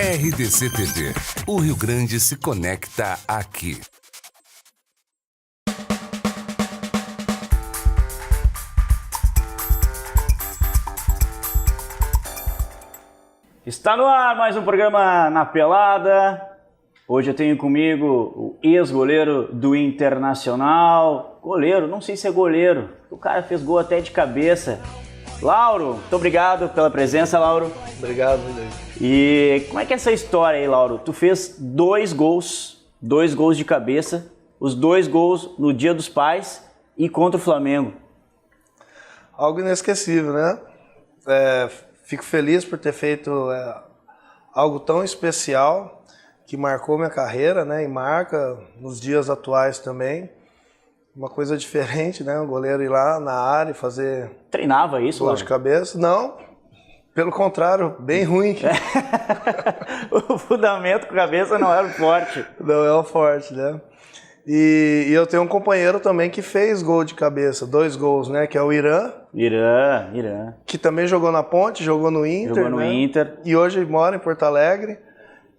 RDC TV. O Rio Grande se conecta aqui. Está no ar mais um programa Na Pelada. Hoje eu tenho comigo o ex-goleiro do Internacional. Goleiro, não sei se é goleiro. O cara fez gol até de cabeça. Lauro, muito obrigado pela presença, Lauro. Obrigado, David. E como é que é essa história aí, Lauro? Tu fez dois gols de cabeça, os 2 gols no Dia dos Pais e contra o Flamengo. Algo inesquecível, né? Fico feliz por ter feito algo tão especial que marcou minha carreira, né? E marca nos dias atuais também. Uma coisa diferente, né? O goleiro ir lá na área e fazer... Treinava isso, gol Lauro? de cabeça? Não, pelo contrário, bem ruim. O fundamento com a cabeça não era o forte. Não é o forte, né? E eu tenho um companheiro também que fez gol de cabeça, 2 gols, né? Que é o Irã. Irã. Que também jogou na Ponte, jogou no Inter. Jogou no né? Inter. E hoje mora em Porto Alegre.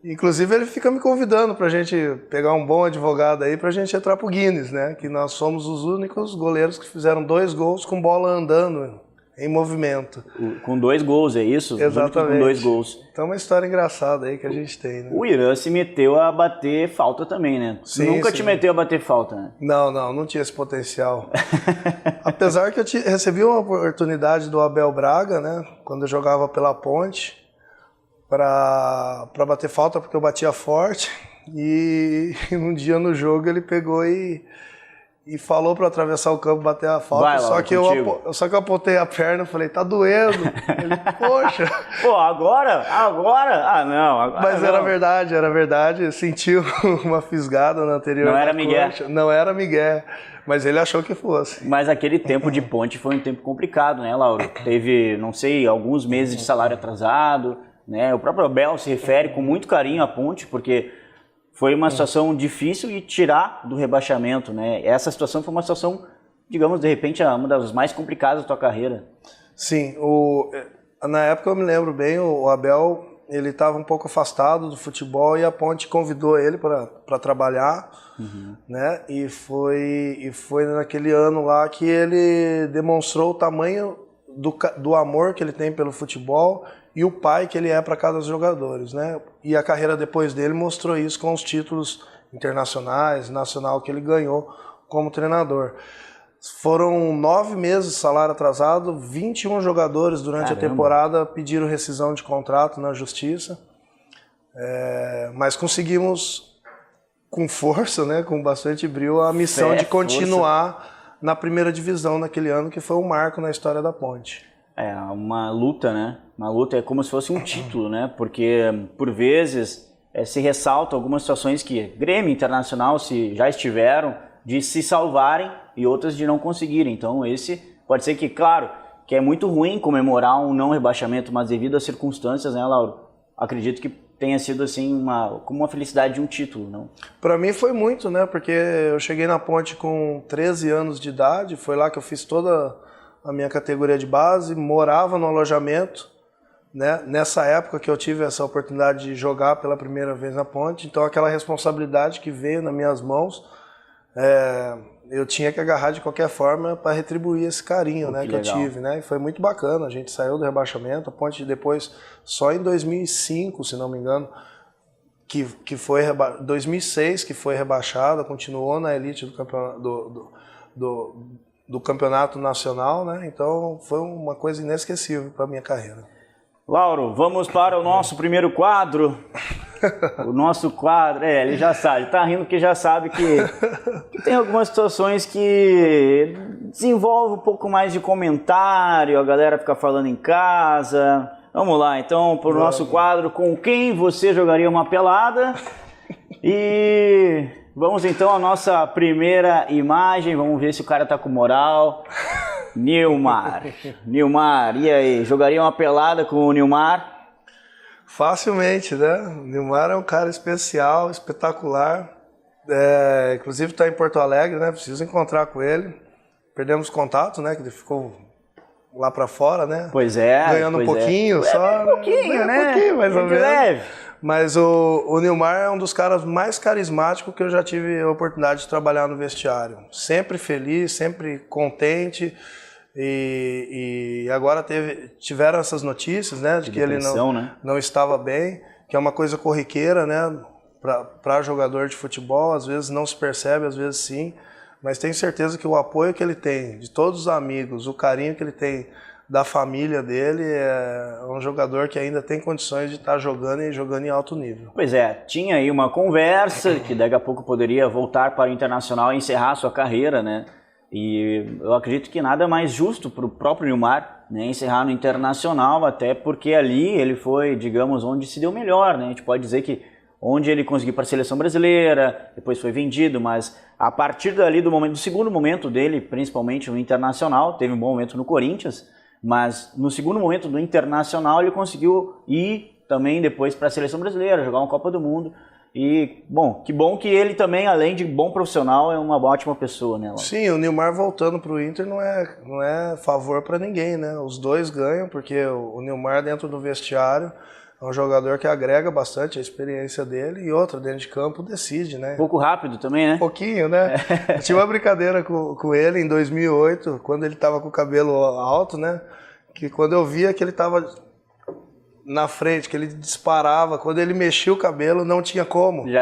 Inclusive ele fica me convidando pra gente pegar um bom advogado aí pra gente entrar pro Guinness, né? Que nós somos os únicos goleiros que fizeram 2 gols com bola andando em movimento. Com 2 gols, é isso? Exatamente. Com 2 gols. Então é uma história engraçada aí que a gente tem, né? O Irã se meteu a bater falta também, né? Sim, Nunca sim. te meteu a bater falta, né? Não tinha esse potencial. Apesar que eu recebi uma oportunidade do Abel Braga, né? Quando eu jogava pela Ponte, para bater falta, porque eu batia forte. E um dia no jogo ele pegou e falou para atravessar o campo, bater a falta. Vai, Laura, só que eu apontei a perna e falei, tá doendo. Ele, poxa. Pô, agora? Ah, não. Agora Mas não. era verdade. Sentiu uma fisgada na anterior. Não era migué. Não era migué. Mas ele achou que fosse. Mas aquele tempo de Ponte foi um tempo complicado, né, Lauro? Teve, não sei, alguns meses de salário atrasado, né? O próprio Abel se refere com muito carinho à Ponte, porque foi uma situação difícil e tirar do rebaixamento, né? Essa situação foi uma situação, digamos, de repente, uma das mais complicadas da tua carreira. Sim, na época eu me lembro bem, o Abel, ele estava um pouco afastado do futebol e a Ponte convidou ele para trabalhar, né? E foi naquele ano lá que ele demonstrou o tamanho do amor que ele tem pelo futebol e o pai que ele é para cada jogadores, né? E a carreira depois dele mostrou isso com os títulos internacionais, nacional que ele ganhou como treinador. Foram 9 meses de salário atrasado, 21 jogadores durante a temporada pediram rescisão de contrato na justiça, mas conseguimos com força, né, com bastante brio, a missão de continuar na primeira divisão naquele ano, que foi um marco na história da Ponte. É uma luta, né? Uma luta é como se fosse um título, né? Porque, por vezes, se ressalta algumas situações que Grêmio Internacional já estiveram de se salvarem e outras de não conseguirem. Então, esse pode ser que, claro, que é muito ruim comemorar um não rebaixamento, mas devido às circunstâncias, né, Lauro? Acredito que tenha sido, assim, como uma felicidade de um título, não? Para mim foi muito, né? Porque eu cheguei na Ponte com 13 anos de idade, foi lá que eu fiz toda a minha categoria de base, morava no alojamento, né? Nessa época que eu tive essa oportunidade de jogar pela primeira vez na Ponte, então aquela responsabilidade que veio nas minhas mãos, eu tinha que agarrar de qualquer forma para retribuir esse carinho, né, que eu tive, né? E foi muito bacana, a gente saiu do rebaixamento, a Ponte depois, só em 2005, se não me engano, que foi 2006 que foi rebaixada, continuou na elite do campeonato nacional, né? Então foi uma coisa inesquecível para minha carreira. Lauro, vamos para o nosso primeiro quadro. O nosso quadro, ele já sabe, tá rindo porque já sabe que tem algumas situações que desenvolve um pouco mais de comentário, a galera fica falando em casa. Vamos lá, então, para o nosso quadro, com quem você jogaria uma pelada? E vamos então à nossa primeira imagem, vamos ver se o cara tá com moral. Nilmar, e aí, jogaria uma pelada com o Nilmar? Facilmente, né? O Nilmar é um cara especial, espetacular. Inclusive está em Porto Alegre, né? Preciso encontrar com ele. Perdemos contato, né? Que ele ficou lá para fora, né? Pois é. Ganhando um pouquinho só. Um pouquinho, né? Um pouquinho, mais ou menos. Leve. Mas o Nilmar é um dos caras mais carismáticos que eu já tive a oportunidade de trabalhar no vestiário. Sempre feliz, sempre contente. E agora tiveram essas notícias, né, de que ele não estava bem, que é uma coisa corriqueira, né, para jogador de futebol. Às vezes não se percebe, às vezes sim. Mas tenho certeza que o apoio que ele tem de todos os amigos, o carinho que ele tem da família dele, é um jogador que ainda tem condições de estar jogando e jogando em alto nível. Pois é, tinha aí uma conversa que daqui a pouco poderia voltar para o Internacional e encerrar sua carreira, né? E eu acredito que nada mais justo para o próprio Nilmar, né, encerrar no Internacional, até porque ali ele foi, digamos, onde se deu melhor, né? A gente pode dizer que onde ele conseguiu para a seleção brasileira, depois foi vendido, mas a partir dali do segundo momento dele, principalmente no Internacional, teve um bom momento no Corinthians, mas no segundo momento do Internacional ele conseguiu ir também depois para a seleção brasileira, jogar uma Copa do Mundo. E, bom que ele também, além de bom profissional, é uma ótima pessoa, né, Laura? Sim, o Nilmar voltando para o Inter não é favor para ninguém, né? Os dois ganham, porque o Nilmar dentro do vestiário é um jogador que agrega bastante a experiência dele, e outra, dentro de campo, decide, né? Um pouco rápido também, né? Um pouquinho, né? Eu tive uma brincadeira com ele em 2008, quando ele estava com o cabelo alto, né? Que quando eu via que ele estava na frente, que ele disparava, quando ele mexia o cabelo, não tinha como. Já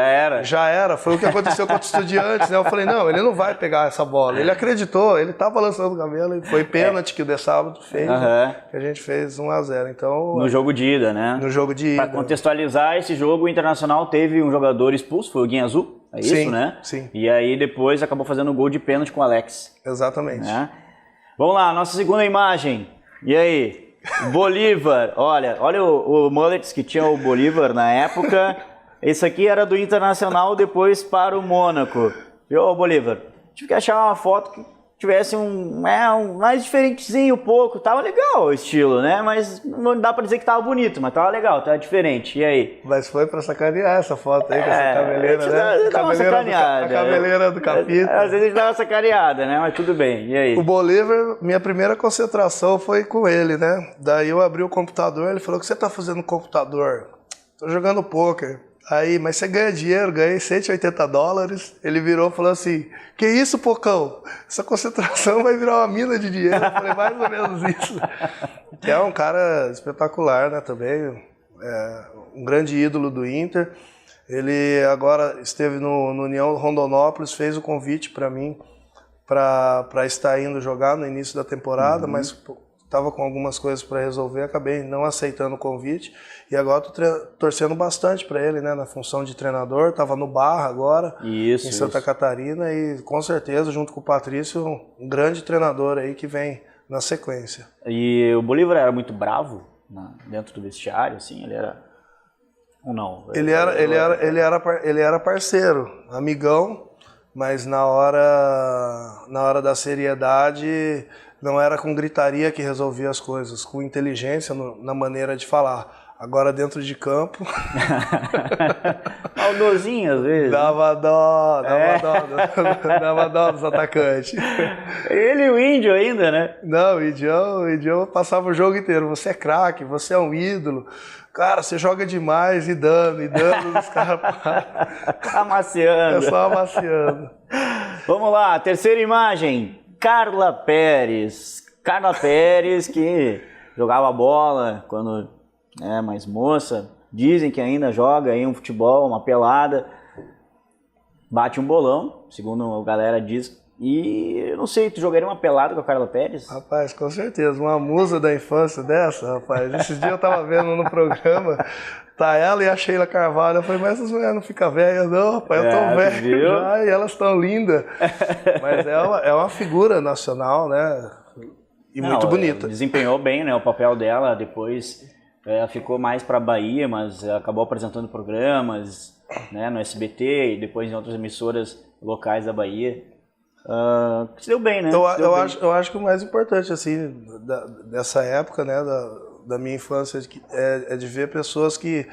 era. Foi o que aconteceu com o Estudiantes, né? Eu falei, não, ele não vai pegar essa bola. Ele acreditou, ele estava lançando o cabelo, e foi pênalti que o De Sábado fez, né? Que a gente fez 1-0. Então, no jogo de ida, né? No jogo de ida. Para contextualizar esse jogo, o Internacional teve um jogador expulso, foi o Guinha Azul, é isso, sim, né? Sim. E aí depois acabou fazendo um gol de pênalti com o Alex. Exatamente. Né? Vamos lá, nossa segunda imagem. E aí? Bolívar, olha o mullets que tinha o Bolívar na época. Esse aqui era do Internacional, depois para o Mônaco. Viu, Bolívar? Tive que achar uma foto que tivesse um mais diferentezinho um pouco. Tava legal o estilo, né? Mas não dá pra dizer que tava bonito, mas tava legal, tava diferente. E aí? Mas foi pra sacanear essa foto aí, com essa cabeleira, né? A cabeleira do capítulo. Às vezes a gente dá uma sacaneada, né? Mas tudo bem. E aí? O Bolívar, minha primeira concentração foi com ele, né? Daí eu abri o computador, ele falou, o que você tá fazendo no computador? Tô jogando pôquer. Aí, mas você ganha dinheiro, ganhei $180. Ele virou e falou assim, que isso, Pocão? Essa concentração vai virar uma mina de dinheiro. Eu falei, mais ou menos isso. Que é um cara espetacular, né, também. É um grande ídolo do Inter. Ele agora esteve no União Rondonópolis, fez o convite para mim para estar indo jogar no início da temporada, mas estava com algumas coisas para resolver, acabei não aceitando o convite. E agora estou torcendo bastante para ele, né, na função de treinador. Estava no Barra agora, em Santa Catarina, e com certeza, junto com o Patrício, um grande treinador aí que vem na sequência. E o Bolívar era muito bravo dentro do vestiário, assim, ele era... Ou não? Ele era parceiro, amigão, mas na hora da seriedade não era com gritaria que resolvia as coisas, com inteligência na maneira de falar. Agora dentro de campo... Maldosinho às vezes. Dava dó dos atacantes. Ele e o Índio ainda, né? Não, o Índio passava o jogo inteiro. Você é craque, você é um ídolo. Cara, você joga demais e dando, os caras amaciando. É só amaciando. Vamos lá, terceira imagem. Carla Pérez. Carla Pérez, que jogava bola quando mais moça. Dizem que ainda joga aí um futebol, uma pelada. Bate um bolão, segundo a galera diz. E eu não sei, tu jogaria uma pelada com a Carla Pérez? Rapaz, com certeza. Uma musa da infância dessa, rapaz. Esses dias eu tava vendo no programa, tá ela e a Sheila Carvalho. Eu falei, mas essas mulheres não ficam velhas, não, rapaz. Eu tô velho já e elas estão lindas. Mas é uma figura nacional, né? E muito bonita. Desempenhou bem, né, o papel dela. Depois ela ficou mais pra Bahia, mas acabou apresentando programas, né, no SBT e depois em outras emissoras locais da Bahia. Se deu bem, né? Eu acho que o mais importante, assim, dessa época, né, da minha infância, é de ver pessoas que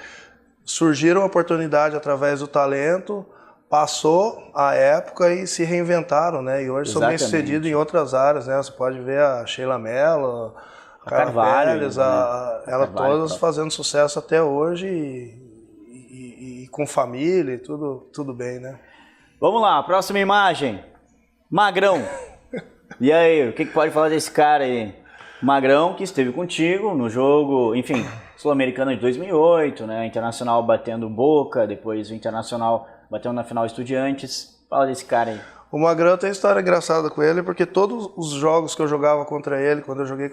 surgiram a oportunidade através do talento, passou a época e se reinventaram, né? E hoje são bem sucedidos em outras áreas, né? Você pode ver a Sheila Mello, a Carvalho, Pérez, ela todas fazendo sucesso até hoje com família e tudo bem, né? Vamos lá, próxima imagem. Magrão. E aí, o que pode falar desse cara aí? Magrão, que esteve contigo no jogo, enfim, Sul-Americana de 2008, né? Internacional batendo Boca, depois o Internacional batendo na final Estudiantes. Fala desse cara aí. O Magrão tem história engraçada com ele, porque todos os jogos que eu jogava contra ele, quando eu joguei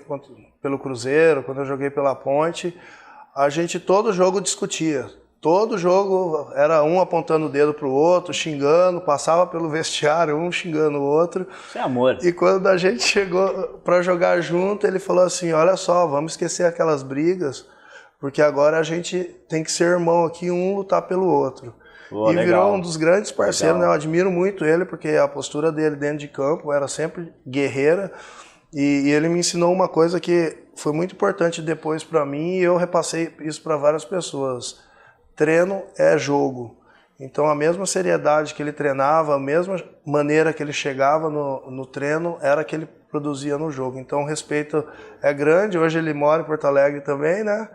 pelo Cruzeiro, quando eu joguei pela Ponte, a gente todo jogo discutia. Todo jogo era um apontando o dedo pro outro, xingando, passava pelo vestiário, um xingando o outro. Isso é amor. E quando a gente chegou para jogar junto, ele falou assim, olha só, vamos esquecer aquelas brigas, porque agora a gente tem que ser irmão aqui, um lutar pelo outro. Pô, e legal. virou um dos grandes parceiros, Legal. né? Eu admiro muito ele, porque a postura dele dentro de campo era sempre guerreira, e ele me ensinou uma coisa que foi muito importante depois para mim, e eu repassei isso para várias pessoas. Treino é jogo. Então a mesma seriedade que ele treinava, a mesma maneira que ele chegava no treino, era que ele produzia no jogo. Então o respeito é grande, hoje ele mora em Porto Alegre também, né?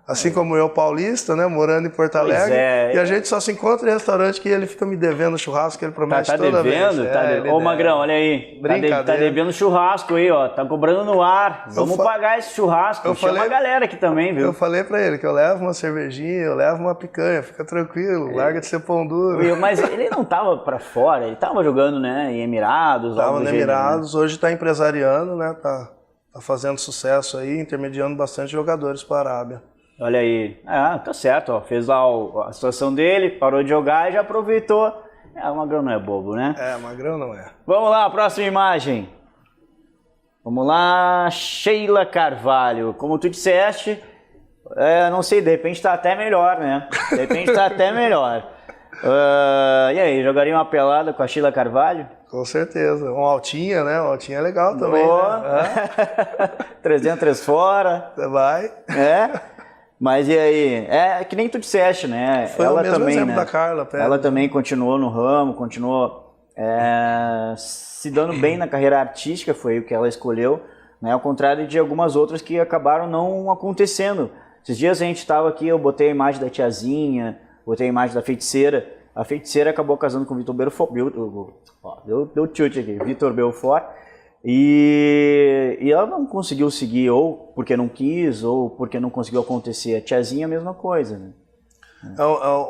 Assim como eu, paulista, né? Morando em Porto Alegre. É. E a gente só se encontra em restaurante que ele fica me devendo churrasco, que ele promete toda devendo? vez. Tá devendo? Ô, Magrão, olha aí. Brincadeira. Tá devendo churrasco aí, ó. Tá cobrando no ar. Vamos pagar esse churrasco. Chama a galera aqui também, viu? Eu falei pra ele que eu levo uma cervejinha, eu levo uma picanha, fica tranquilo, larga de ser pão duro. Mas ele não tava pra fora, ele tava jogando, né, em Emirados. Tava no Emirados, né? Hoje tá empresariando, né? Tá fazendo sucesso aí, intermediando bastante jogadores para a Arábia. Olha aí, tá certo, ó. Fez lá a situação dele, parou de jogar e já aproveitou. O Magrão não é bobo, né? Magrão não é. Vamos lá, próxima imagem. Vamos lá, Sheila Carvalho. Como tu disseste, não sei, de repente tá até melhor, né? De repente tá até melhor. E aí, jogaria uma pelada com a Sheila Carvalho? Com certeza. Uma altinha, né? Uma altinha é legal também, né? 303 fora. Vai. Mas e aí? É que nem tu disseste, né? Foi ela o mesmo também, exemplo né? da Carla. Ela também continuou no ramo, continuou se dando bem na carreira artística, foi o que ela escolheu, né? Ao contrário de algumas outras que acabaram não acontecendo. Esses dias a gente estava aqui, eu botei a imagem da tiazinha, botei a imagem da feiticeira. A feiticeira acabou casando com o Vitor Belfort. Deu tilt aqui, Vitor Belfort. E ela não conseguiu seguir, ou porque não quis, ou porque não conseguiu acontecer. A tiazinha é a mesma coisa, né?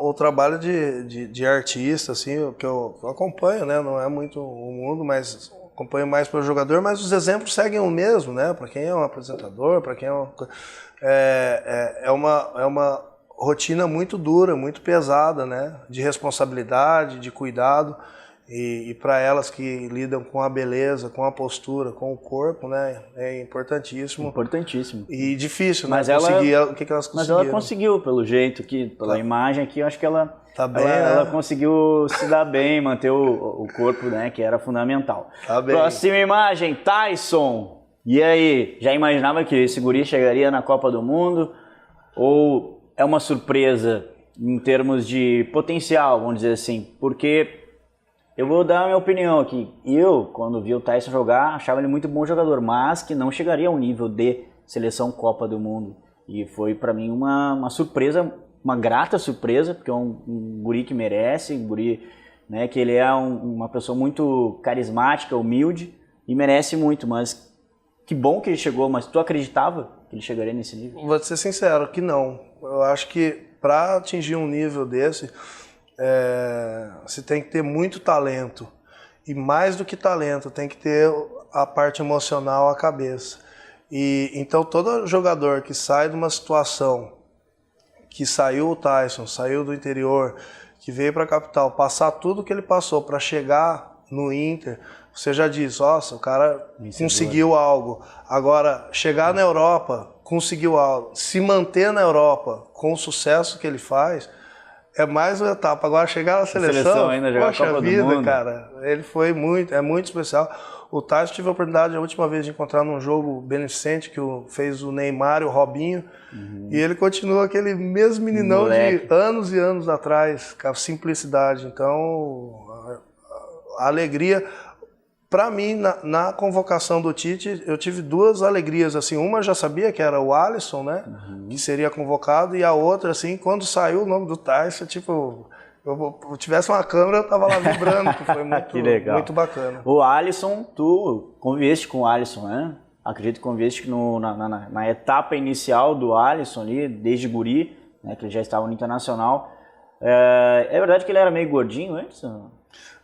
O trabalho de artista, assim, que eu acompanho, né? Não é muito o mundo, mas acompanho mais pelo jogador, mas os exemplos seguem o mesmo, né? Para quem é um apresentador, para quem é uma rotina muito dura, muito pesada, né? De responsabilidade, de cuidado. E para elas que lidam com a beleza, com a postura, com o corpo, né, é importantíssimo. Importantíssimo. E difícil, né? Mas conseguir o que elas conseguiram. Mas ela conseguiu, pelo jeito, pela imagem aqui, eu acho que ela bem, ela conseguiu se dar bem, manter o corpo, né, que era fundamental. Tá bem. Próxima imagem, Tyson. E aí, já imaginava que esse guri chegaria na Copa do Mundo? Ou é uma surpresa em termos de potencial, vamos dizer assim? Porque eu vou dar a minha opinião aqui. Eu, quando vi o Tyson jogar, achava ele muito bom jogador, mas que não chegaria ao nível de seleção Copa do Mundo. E foi para mim uma surpresa, uma grata surpresa, porque é um guri que merece, um guri, né, que ele é uma pessoa muito carismática, humilde e merece muito, mas que bom que ele chegou, mas tu acreditava que ele chegaria nesse nível? Vou ser sincero, que não. Eu acho que para atingir um nível desse, você tem que ter muito talento. E mais do que talento, tem que ter a parte emocional, a cabeça. E então todo jogador que sai de uma situação, que saiu o Tyson, saiu do interior, que veio para a capital, passar tudo que ele passou para chegar no Inter, você já diz, nossa, o cara conseguiu algo. Agora, chegar na Europa, conseguiu algo. Se manter na Europa com o sucesso que ele faz, é mais uma etapa. Agora, chegar na seleção ainda, jogar poxa a Copa vida, do Mundo. cara, ele foi é muito especial. O Tyson tive a oportunidade, a última vez, de encontrar num jogo beneficente que fez o Neymar e o Robinho, e ele continua aquele mesmo meninão Moleque. de anos e anos atrás, com a simplicidade. Então, a alegria... Para mim, na convocação do Tite, eu tive duas alegrias, assim, uma eu já sabia que era o Alisson, né, que seria convocado, e a outra, assim, quando saiu o nome do Tyson, tipo, eu tivesse uma câmera, eu tava lá vibrando, que foi muito, que legal. Muito bacana. O Alisson, tu conviveste com o Alisson, né? Acredito que conviveste na etapa inicial do Alisson ali, desde guri, né, que ele já estava no Internacional. É verdade que ele era meio gordinho antes?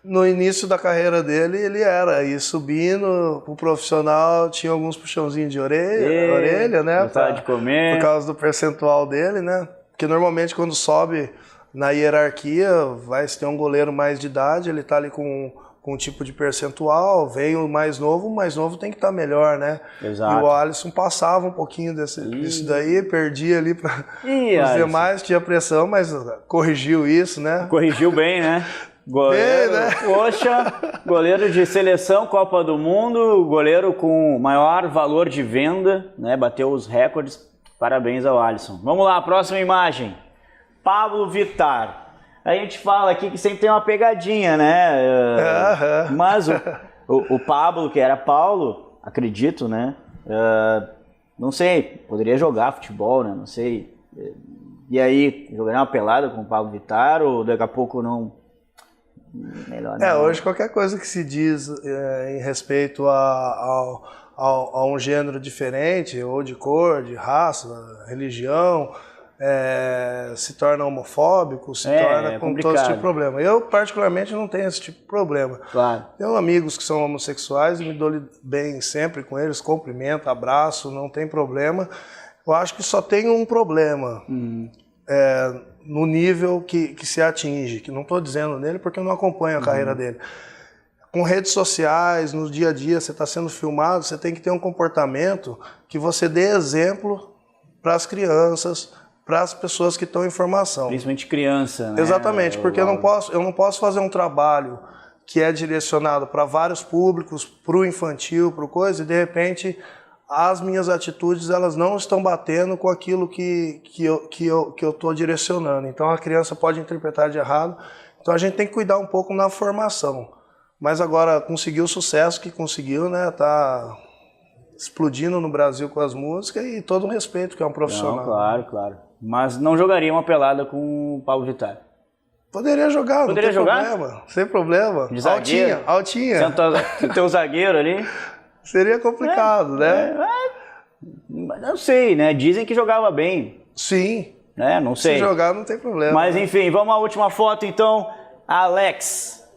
No início da carreira dele, ele era, e subindo, o profissional tinha alguns puxãozinhos de orelha, né? Gostava de comer. Por causa do percentual dele, né? Porque normalmente quando sobe na hierarquia, vai ter um goleiro mais de idade, ele tá ali com um tipo de percentual, vem o mais novo tem que estar melhor, né? Exato. E o Alisson passava um pouquinho disso daí, perdia ali para os demais, tinha pressão, mas corrigiu isso, né? Corrigiu bem, né? Goleiro, né? Poxa, goleiro de seleção, Copa do Mundo, goleiro com maior valor de venda, né? Bateu os recordes. Parabéns ao Alisson. Vamos lá, próxima imagem. Pablo Vittar. A gente fala aqui que sempre tem uma pegadinha, né? Mas o Pablo, que era Paulo, acredito, né? Não sei, poderia jogar futebol, né? Não sei. E aí, jogaria uma pelada com o Pablo Vittar ou daqui a pouco não? Melhor não. Hoje qualquer coisa que se diz em respeito a um gênero diferente, ou de cor, de raça, religião, se torna homofóbico, se torna com todo esse tipo de problema. Eu, particularmente, não tenho esse tipo de problema. Claro. Tenho amigos que são homossexuais e me dou bem sempre com eles, cumprimento, abraço, não tem problema. Eu acho que só tem um problema. No nível que se atinge, que não estou dizendo nele porque eu não acompanho a carreira dele. Com redes sociais, no dia a dia, você está sendo filmado, você tem que ter um comportamento que você dê exemplo para as crianças, para as pessoas que estão em formação. Principalmente criança, né? Exatamente, porque eu não posso fazer um trabalho que é direcionado para vários públicos, para o infantil, para o coisa, e de repente as minhas atitudes elas não estão batendo com aquilo que eu estou direcionando. Então a criança pode interpretar de errado. Então a gente tem que cuidar um pouco na formação. Mas agora conseguiu o sucesso que conseguiu, né? Tá explodindo no Brasil com as músicas e todo o respeito que é um profissional. Não, claro. Mas não jogaria uma pelada com o Pablo Vittar? Poderia jogar, Poderia não tem jogar? problema. Sem problema. De zagueiro. Altinha. Você tem o zagueiro ali. Seria complicado, né? Não sei, né? Dizem que jogava bem. Sim. Né? Não sei. Se jogar não tem problema. Mas enfim, vamos à última foto então. Alex.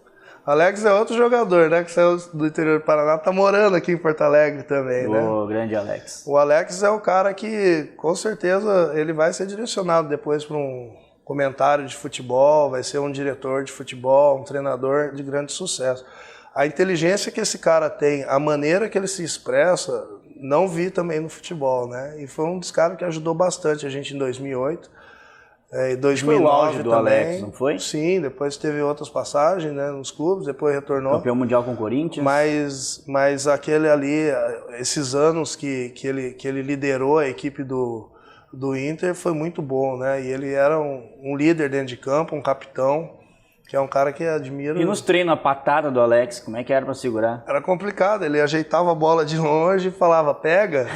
Alex é outro jogador, né? Que saiu do interior do Paraná, tá morando aqui em Porto Alegre também, né? O grande Alex. O Alex é o cara que, com certeza, ele vai ser direcionado depois para um comentário de futebol, vai ser um diretor de futebol, um treinador de grande sucesso. A inteligência que esse cara tem, a maneira que ele se expressa, não vi também no futebol, né? E foi um dos caras que ajudou bastante a gente em 2008. Em 2009 foi o auge do também. Alex, não foi? Sim, depois teve outras passagens, né, nos clubes, depois retornou. Campeão mundial com o Corinthians. Mas aquele ali, esses anos que ele liderou a equipe do Inter foi muito bom, né? E ele era um líder dentro de campo, um capitão. Que é um cara que admira... E nos treinos, a patada do Alex, como é que era pra segurar? Era complicado, ele ajeitava a bola de longe e falava, pega.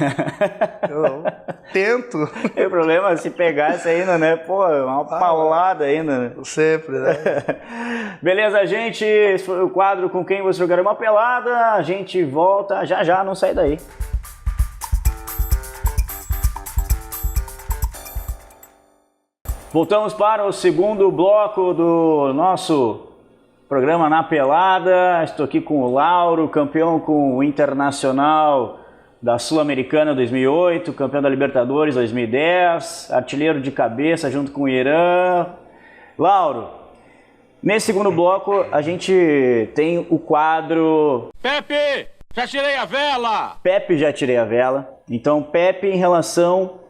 Eu tento. O problema é se pegasse ainda, né? Pô, uma paulada ainda, né? Sempre, né? Beleza, gente? Esse foi o quadro Com Quem Você Jogaria uma Pelada. A gente volta já, não sai daí. Voltamos para o segundo bloco do nosso programa Na Pelada. Estou aqui com o Lauro, campeão com o Internacional da Sul-Americana 2008, campeão da Libertadores 2010, artilheiro de cabeça junto com o Irã. Lauro, nesse segundo bloco a gente tem o quadro... Pepe, já tirei a vela! Pepe, já tirei a vela. Então, Pepe em relação...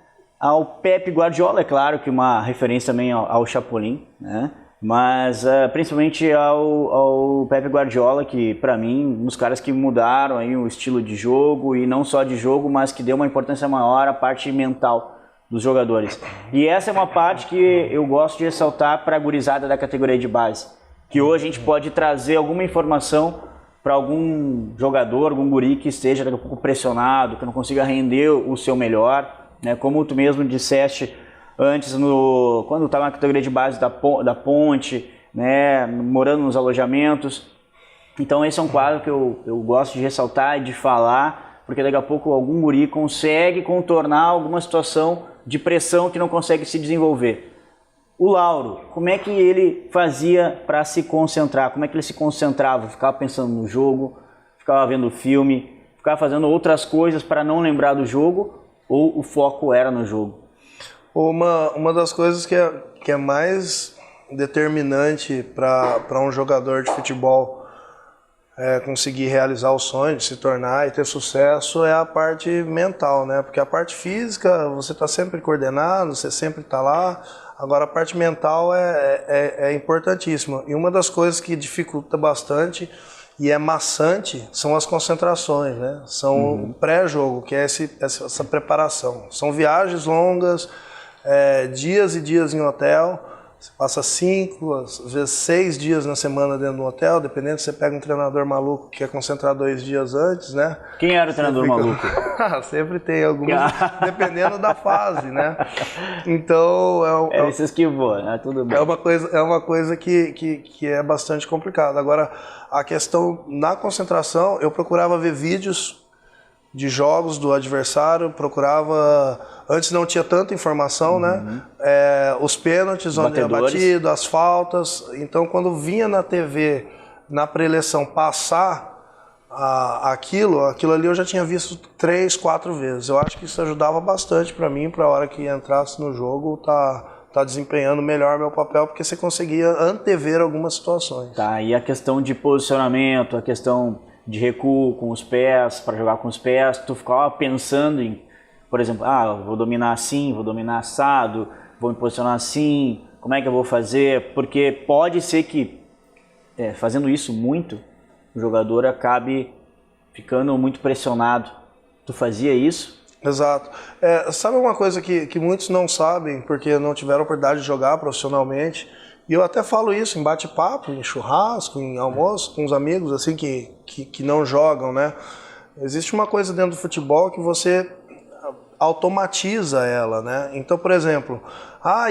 ao Pep Guardiola, é claro que uma referência também ao Chapolin, né? Mas principalmente ao Pep Guardiola, que para mim, um dos caras que mudaram aí o estilo de jogo, e não só de jogo, mas que deu uma importância maior à parte mental dos jogadores. E essa é uma parte que eu gosto de ressaltar para a gurizada da categoria de base, que hoje a gente pode trazer alguma informação para algum jogador, algum guri que esteja daqui a pouco pressionado, que não consiga render o seu melhor, né? Como tu mesmo disseste antes, quando estava na categoria de base da Ponte, né? Morando nos alojamentos. Então esse é um quadro que eu gosto de ressaltar e de falar, porque daqui a pouco algum guri consegue contornar alguma situação de pressão que não consegue se desenvolver. O Lauro, como é que ele fazia para se concentrar? Como é que ele se concentrava? Ficava pensando no jogo, ficava vendo filme, ficava fazendo outras coisas para não lembrar do jogo, ou o foco era no jogo? Uma das coisas que é mais determinante para um jogador de futebol conseguir realizar o sonho de se tornar e ter sucesso é a parte mental, né? Porque a parte física, você está sempre coordenado, você sempre está lá. Agora, a parte mental é importantíssima. E uma das coisas que dificulta bastante e é maçante são as concentrações, né? São o pré-jogo, que é essa preparação. São viagens longas, dias e dias em hotel. Você passa 5, às vezes 6 dias na semana dentro do hotel, dependendo se você pega um treinador maluco que quer concentrar 2 dias antes, né? Quem era o treinador maluco? Sempre tem alguns, dependendo da fase, né? Então... Ele se esquivou, né? Tudo bem. É uma coisa que é bastante complicada. Agora, a questão na concentração, eu procurava ver vídeos de jogos do adversário, procurava... Antes não tinha tanta informação, né? Os pênaltis onde era batido, as faltas. Então, quando vinha na TV, na pré-eleição, passar aquilo ali eu já tinha visto 3, 4 vezes. Eu acho que isso ajudava bastante para mim, para a hora que entrasse no jogo, tá desempenhando melhor meu papel, porque você conseguia antever algumas situações. Tá, e a questão de posicionamento, a questão de recuo com os pés, para jogar com os pés, tu ficava pensando em, por exemplo, vou dominar assim, vou dominar assado, vou me posicionar assim, como é que eu vou fazer? Porque pode ser que, fazendo isso muito, o jogador acabe ficando muito pressionado. Tu fazia isso? Exato. Sabe uma coisa que muitos não sabem, porque não tiveram a oportunidade de jogar profissionalmente, e eu até falo isso em bate-papo, em churrasco, em almoço, com os amigos assim que não jogam, né? Existe uma coisa dentro do futebol que você automatiza ela, né? Então, por exemplo,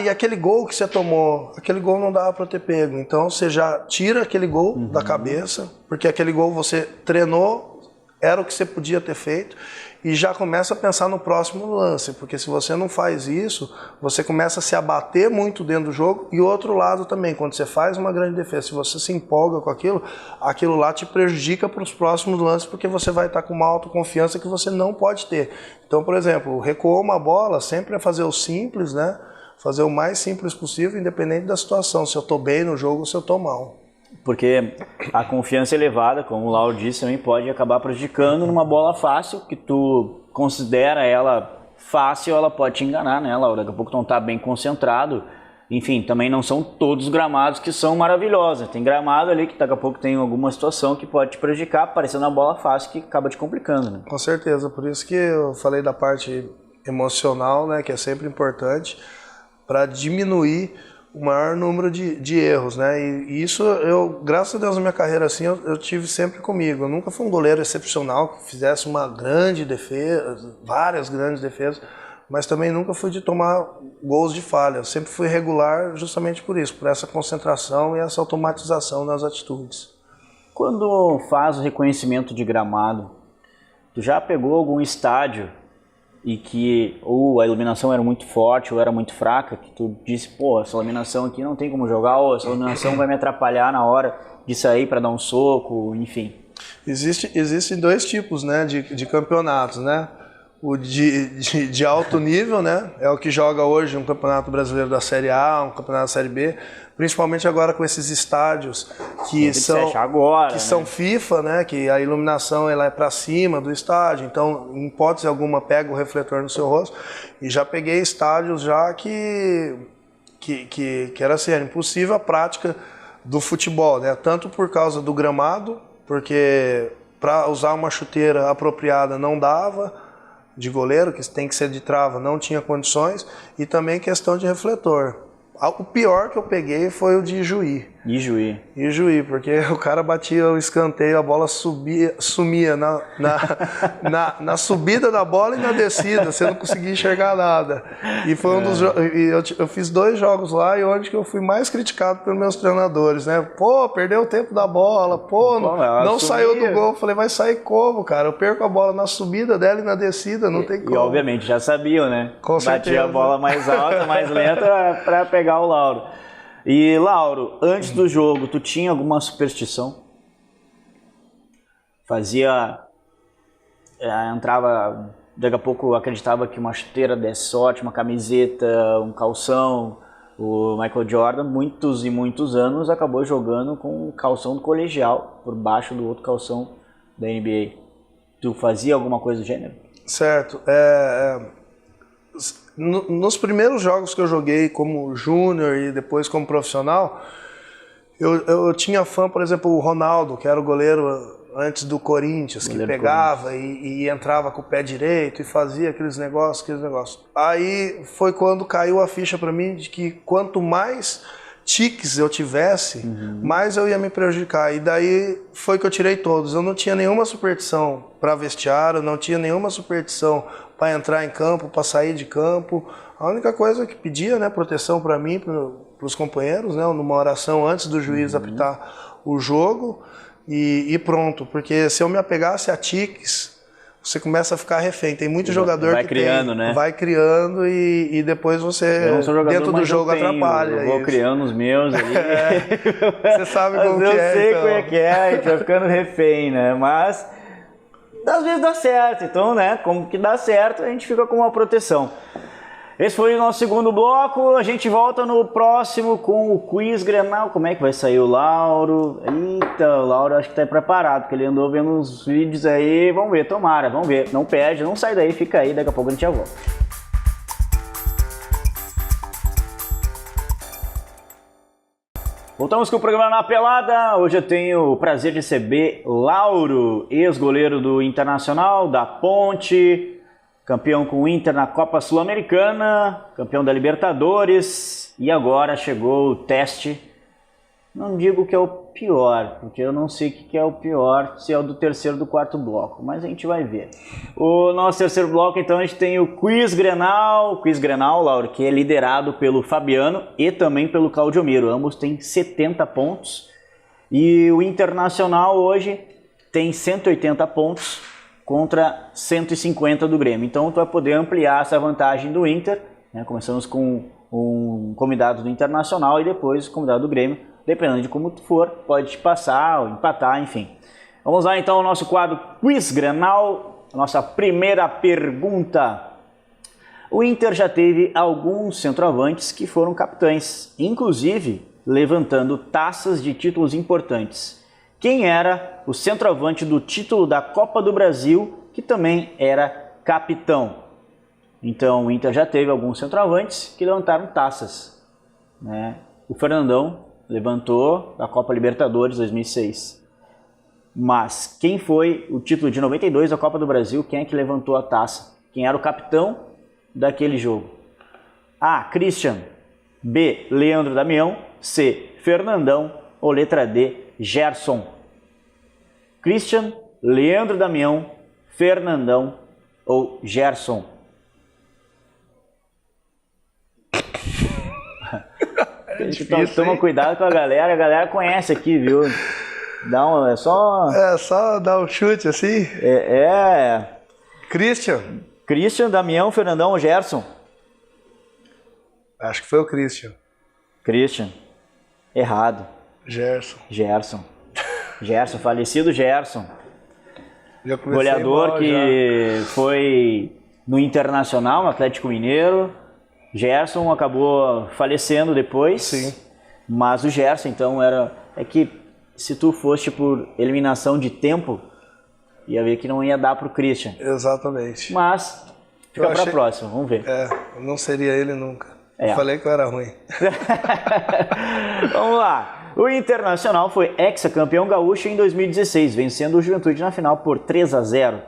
e aquele gol que você tomou, aquele gol não dava para ter pego. Então, você já tira aquele gol da cabeça, porque aquele gol você treinou, era o que você podia ter feito, e já começa a pensar no próximo lance, porque se você não faz isso, você começa a se abater muito dentro do jogo, e o outro lado também, quando você faz uma grande defesa, se você se empolga com aquilo lá te prejudica para os próximos lances, porque você vai estar com uma autoconfiança que você não pode ter. Então, por exemplo, recuou uma bola, sempre é fazer o simples, né? Fazer o mais simples possível, independente da situação, se eu estou bem no jogo ou se eu estou mal. Porque a confiança elevada, como o Lauro disse, também pode acabar prejudicando numa bola fácil, que tu considera ela fácil, ela pode te enganar, né, Lauro? Daqui a pouco tu não tá bem concentrado. Enfim, também não são todos os gramados que são maravilhosos. Tem gramado ali que daqui a pouco tem alguma situação que pode te prejudicar, parecendo uma bola fácil que acaba te complicando, né? Com certeza, por isso que eu falei da parte emocional, né, que é sempre importante, para diminuir o maior número de erros, né? E isso eu, graças a Deus, na minha carreira assim, eu tive sempre comigo. Eu nunca fui um goleiro excepcional que fizesse uma grande defesa, várias grandes defesas, mas também nunca fui de tomar gols de falha. Eu sempre fui regular justamente por isso, por essa concentração e essa automatização nas atitudes. Quando faz o reconhecimento de gramado, tu já pegou algum estádio e que ou a iluminação era muito forte ou era muito fraca, que tu disse, pô, essa iluminação aqui não tem como jogar, ou essa iluminação vai me atrapalhar na hora de sair para dar um soco, enfim? Existem 2 tipos, né, de campeonatos, né? O de alto nível, né? É o que joga hoje um campeonato brasileiro da Série A, um campeonato da Série B, principalmente agora com esses estádios que são FIFA, né? Que a iluminação ela é para cima do estádio, então em hipótese alguma pega o refletor no seu rosto. E já peguei estádios já que era assim, era impossível a prática do futebol, né? Tanto por causa do gramado, porque para usar uma chuteira apropriada não dava, de goleiro, que tem que ser de trava, não tinha condições, e também questão de refletor. O pior que eu peguei foi o de Juí. Ijuí, porque o cara batia o escanteio, a bola sumia na subida da bola e na descida, você não conseguia enxergar nada. E foi um dos eu fiz 2 jogos lá e onde que eu fui mais criticado pelos meus treinadores, né? Pô, perdeu o tempo da bola, não saiu do gol. Eu falei, vai sair como, cara? Eu perco a bola na subida dela e na descida, não tem como. E obviamente já sabiam, né? Com certeza. Batia a bola mais alta, mais lenta para pegar o Lauro. E, Lauro, antes do jogo, tu tinha alguma superstição? Entrava, daqui a pouco acreditava que uma chuteira desse sorte, uma camiseta, um calção. O Michael Jordan, muitos e muitos anos, acabou jogando com um calção do colegial, por baixo do outro calção da NBA. Tu fazia alguma coisa do gênero? Certo. Nos primeiros jogos que eu joguei como júnior e depois como profissional, eu tinha fã, por exemplo, o Ronaldo, que era o goleiro antes do Corinthians, que pegava e entrava com o pé direito e fazia aqueles negócios. Aí foi quando caiu a ficha para mim de que quanto mais tiques eu tivesse, mais eu ia me prejudicar. E daí foi que eu tirei todos. Eu não tinha nenhuma superstição para vestiário, não tinha nenhuma superstição para entrar em campo, para sair de campo. A única coisa que pedia, né, proteção para mim, para os companheiros, né, numa oração antes do juiz apitar o jogo e pronto. Porque se eu me apegasse a tiques, você começa a ficar refém. Tem muito jogador vai criando, né? Vai criando e depois você dentro do jogo atrapalha. Eu vou criando os meus ali. Você sabe como que é. Eu sei como é que é, a gente vai ficando refém, né? Mas às vezes dá certo, então, né? Como que dá certo, a gente fica com uma proteção. Esse foi o nosso segundo bloco, a gente volta no próximo com o Quiz Grenal. Como é que vai sair o Lauro? Eita, o Lauro acho que tá preparado, porque ele andou vendo uns vídeos aí. Vamos ver, tomara, vamos ver. Não perde, não sai daí, fica aí, daqui a pouco a gente já volta. Voltamos com o programa Na Pelada. Hoje eu tenho o prazer de receber Lauro, ex-goleiro do Internacional, da Ponte, campeão com o Inter na Copa Sul-Americana, campeão da Libertadores, e agora chegou o teste. Não digo que é o pior, porque eu não sei o que é o pior, se é o do terceiro ou do quarto bloco, mas a gente vai ver. O nosso terceiro bloco, então, a gente tem o Quiz Grenal. Quiz Grenal, Lauro, que é liderado pelo Fabiano e também pelo Claudiomiro. Ambos têm 70 pontos. E o Internacional hoje tem 180 pontos contra 150 do Grêmio. Então, tu vai poder ampliar essa vantagem do Inter, né? Começamos com um convidado do Internacional e depois o convidado do Grêmio. Dependendo de como tu for, pode te passar ou empatar, enfim. Vamos lá então ao nosso quadro Quiz Grenal. Nossa primeira pergunta. O Inter já teve alguns centroavantes que foram capitães, inclusive levantando taças de títulos importantes. Quem era o centroavante do título da Copa do Brasil, que também era capitão? Então o Inter já teve alguns centroavantes que levantaram taças, né? O Fernandão levantou a Copa Libertadores 2006. Mas quem foi o título de 92 da Copa do Brasil? Quem é que levantou a taça? Quem era o capitão daquele jogo? A. Christian. B. Leandro Damião. C. Fernandão. Ou letra D. Gerson. Christian, Leandro Damião, Fernandão ou Gerson? Toma cuidado com a galera conhece aqui, viu? É só dar um chute assim? Christian, Damião, Fernandão ou Gerson? Acho que foi o Christian. Errado. Gerson, falecido Gerson. Goleador que foi no Internacional, no Atlético Mineiro. Gerson acabou falecendo depois. Sim. Mas o Gerson, então, é que se tu fosse por eliminação de tempo, ia ver que não ia dar pro Christian. Exatamente. Mas fica pra próxima, vamos ver. Não seria ele nunca. Eu falei que eu era ruim. Vamos lá. O Internacional foi ex-campeão gaúcho em 2016, vencendo o Juventude na final por 3-0.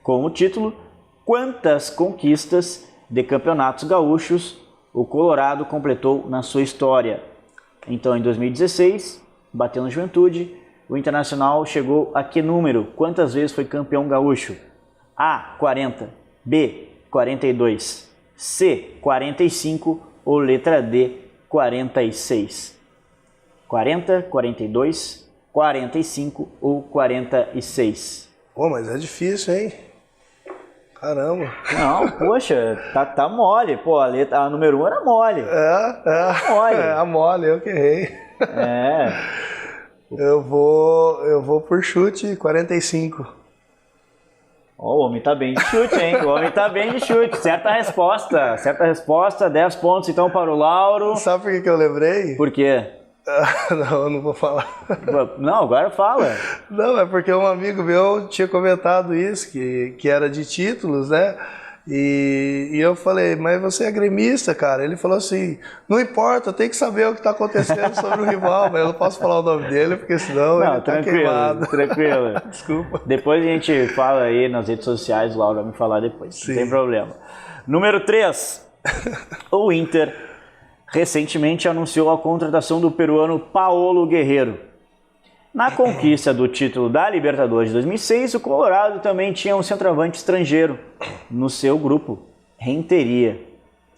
Com o título, quantas conquistas de campeonatos gaúchos o Colorado completou na sua história? Então, em 2016, bateu no Juventude, o Internacional chegou a que número? Quantas vezes foi campeão gaúcho? A, 40, B, 42, C, 45 ou letra D, 46? 40, 42, 45 ou 46? Pô, mas é difícil, hein? Caramba. Não, poxa, tá mole. Pô, a número 1 era mole. Mole. É a mole, eu que errei. É. Eu vou por chute 45. Ó, o homem tá bem de chute, hein? O homem tá bem de chute. Certa resposta, 10 pontos então para o Lauro. Sabe por que eu lembrei? Por quê? Não, eu não vou falar. Não, agora fala. Não, é porque um amigo meu tinha comentado isso, que era de títulos, né? E eu falei, mas você é gremista, cara? Ele falou assim, não importa, tem que saber o que está acontecendo sobre o rival, mas eu não posso falar o nome dele, porque senão ele tá queimado. Tranquilo. Desculpa. Depois a gente fala aí nas redes sociais, o Lauro vai me falar depois, Sim. Não tem problema. Número 3, o Inter recentemente anunciou a contratação do peruano Paolo Guerreiro. Na conquista do título da Libertadores de 2006, o Colorado também tinha um centroavante estrangeiro no seu grupo, Renteria.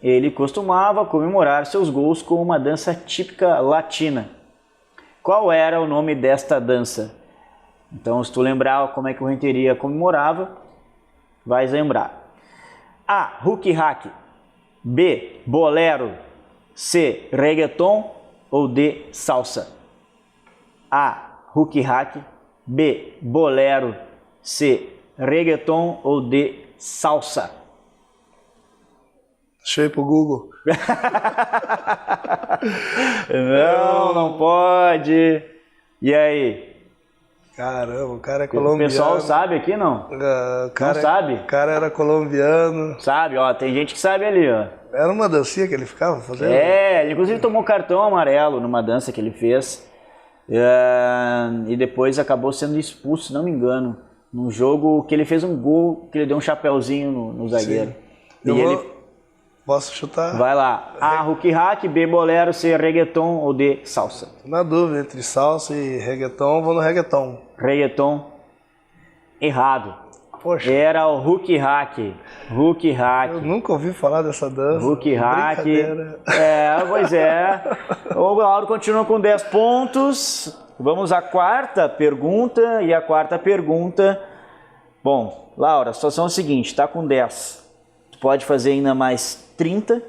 Ele costumava comemorar seus gols com uma dança típica latina. Qual era o nome desta dança? Então, se tu lembrar como é que o Renteria comemorava, vais lembrar. A. Huck Hack. B. Bolero. C. Reggaeton ou D. Salsa? A. Huck Hack. B. Bolero. C. Reggaeton ou D. Salsa? Deixa eu ir pro Google. Não pode. E aí? Caramba, o cara é colombiano. O pessoal sabe aqui, não? Não sabe? O cara era colombiano. Sabe, ó, tem gente que sabe ali, ó. Era uma dancinha que ele ficava fazendo? É, ele inclusive tomou cartão amarelo numa dança que ele fez. E depois acabou sendo expulso, se não me engano, num jogo que ele fez um gol, que ele deu um chapéuzinho no zagueiro. Posso chutar? Vai lá. A. Huck Hack, B. Bolero, C. Reggaeton ou D. Salsa? Tô na dúvida entre salsa e reggaeton, vou no reggaeton. Reggaeton. Errado. Poxa. Era o Huck Hack. Huck Hack. Eu nunca ouvi falar dessa dança. Huck Hack. Brincadeira. Pois é. O Lauro continua com 10 pontos. Vamos à quarta pergunta. E a quarta pergunta... Bom, Laura, a situação é a seguinte. Tá com 10. Tu pode fazer ainda mais 30.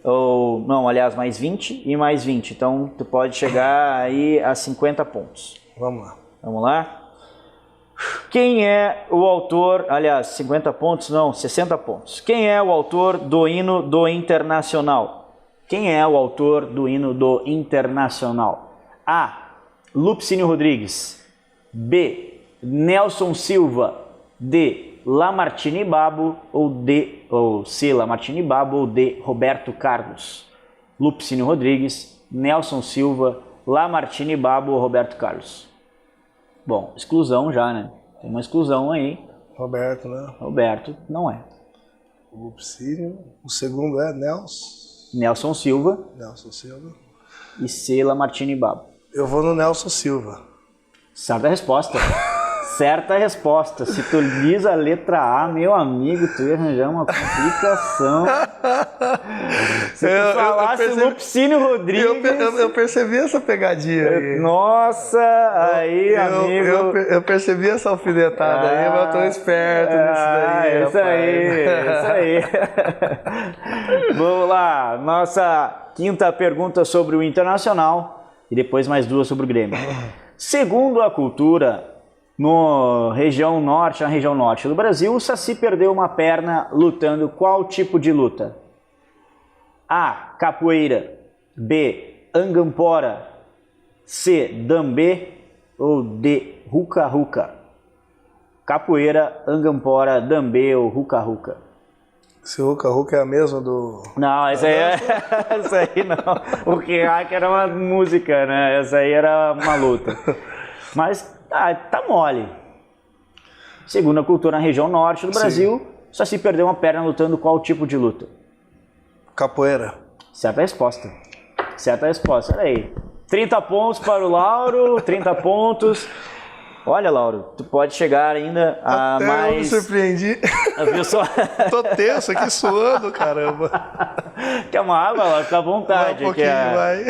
Ou, não, aliás, mais 20 e mais 20. Então, tu pode chegar aí a 50 pontos. Vamos lá. Vamos lá? Quem é o autor, aliás, 50 pontos, não, 60 pontos. Quem é o autor do hino do Internacional? Quem é o autor do hino do Internacional? A. Lupicínio Rodrigues. B. Nelson Silva. D. Lamartine Babo ou C. Lamartine Babo ou D. Roberto Carlos. Lupicínio Rodrigues, Nelson Silva, Lamartine Babo ou Roberto Carlos. Bom, exclusão já, né? Tem uma exclusão aí. Roberto, né? Roberto não é. O Lupicínio. O segundo é Nelson Silva. Nelson Silva. E C. Lamartine Babo. Eu vou no Nelson Silva. Certa resposta. Certa resposta. Se tu diz a letra A, meu amigo, tu ia arranjar uma complicação. Se tu falasse Lupicínio Rodrigues... Eu percebi essa pegadinha aí. Nossa, aí, amigo... Eu percebi essa alfinetada aí, mas eu tô esperto nisso daí. Isso aí. Vamos lá, nossa quinta pergunta sobre o Internacional e depois mais duas sobre o Grêmio. Segundo a cultura... na região norte do Brasil, o Saci perdeu uma perna lutando qual tipo de luta? A. Capoeira. B. Angampora. C. Dambê ou D. Ruca-ruca? Capoeira, Angampora, Dambê ou Ruca-ruca? Esse Ruca-ruca é a mesma do... Não, essa aí essa aí não. O Ruca era uma música, né? Essa aí era uma luta. Mas... tá mole. Segundo a cultura na região norte do Brasil, só se perdeu uma perna lutando qual tipo de luta? Capoeira. Certa resposta. Olha aí. 30 pontos para o Lauro, 30 pontos. Olha, Lauro, tu pode chegar ainda a Até mais... eu me surpreendi. Viu só? Tô tenso aqui, suando, caramba. Quer uma água, Lauro? Fica à vontade. Um pouquinho, vai.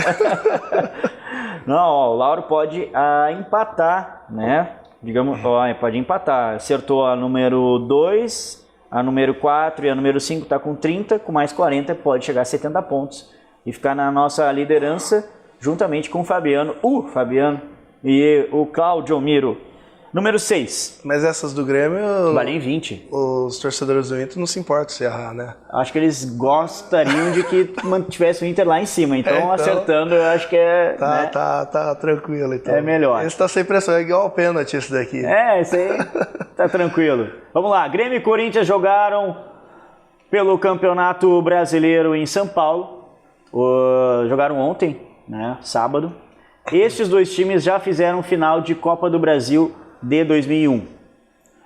Não, ó, o Lauro pode empatar, né? Digamos, ó, pode empatar. Acertou a número 2, a número 4 e a número 5 tá com 30, com mais 40 pode chegar a 70 pontos e ficar na nossa liderança juntamente com o Fabiano, e o Claudio Miro. Número 6. Mas essas do Grêmio, Valem 20. os torcedores do Inter não se importam se errar, né? Acho que eles gostariam de que mantivesse o Inter lá em cima. Então, então acertando, eu acho que é... Tá, né? tá tranquilo, então. É melhor. Esse tá sem pressão, é igual o pênalti esse daqui. É, esse aí tá tranquilo. Vamos lá, Grêmio e Corinthians jogaram pelo Campeonato Brasileiro em São Paulo. Jogaram ontem, né, sábado. Estes dois times já fizeram final de Copa do Brasil de 2001.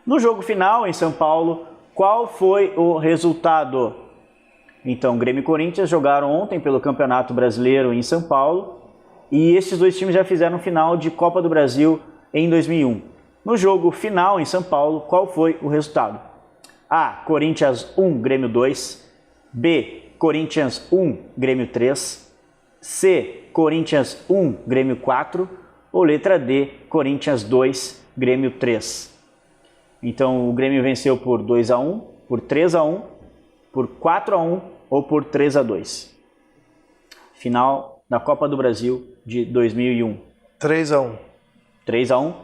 No jogo final, em São Paulo, qual foi o resultado? Então, Grêmio e Corinthians jogaram ontem pelo Campeonato Brasileiro em São Paulo e estes dois times já fizeram final de Copa do Brasil em 2001. No jogo final, em São Paulo, qual foi o resultado? A. Corinthians 1, Grêmio 2. B. Corinthians 1, Grêmio 3. C. Corinthians 1, Grêmio 4. Ou letra D. Corinthians 2, Grêmio 3. Então o Grêmio venceu por 2-1, por 3-1, por 4-1 ou por 3-2. Final da Copa do Brasil de 2001. 3-1. 3-1.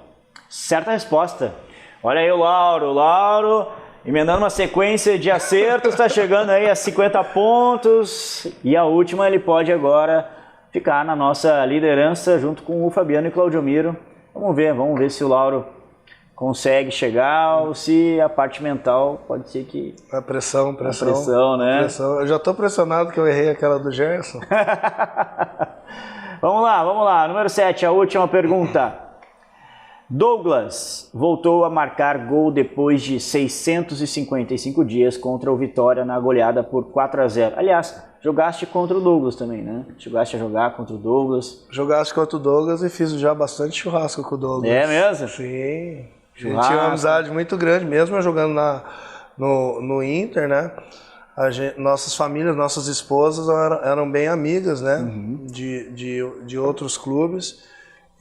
Certa resposta. Olha aí o Lauro emendando uma sequência de acertos, está chegando aí a 50 pontos. E a última ele pode agora ficar na nossa liderança junto com o Fabiano e Claudio Miro. Vamos ver se o Lauro consegue chegar ou se a parte mental pode ser que... A pressão, né? Pressão. Eu já tô pressionado que eu errei aquela do Gerson. Vamos lá. Número 7, a última pergunta. Douglas voltou a marcar gol depois de 655 dias contra o Vitória na goleada por 4-0. Aliás, jogaste contra o Douglas também, né? Chegaste a jogar contra o Douglas. Jogaste contra o Douglas e fiz já bastante churrasco com o Douglas. É mesmo? Sim. A gente Churrasco. tinha uma amizade muito grande, mesmo eu jogando no Inter, né? Nossas famílias, nossas esposas eram bem amigas, né? Uhum. De outros clubes.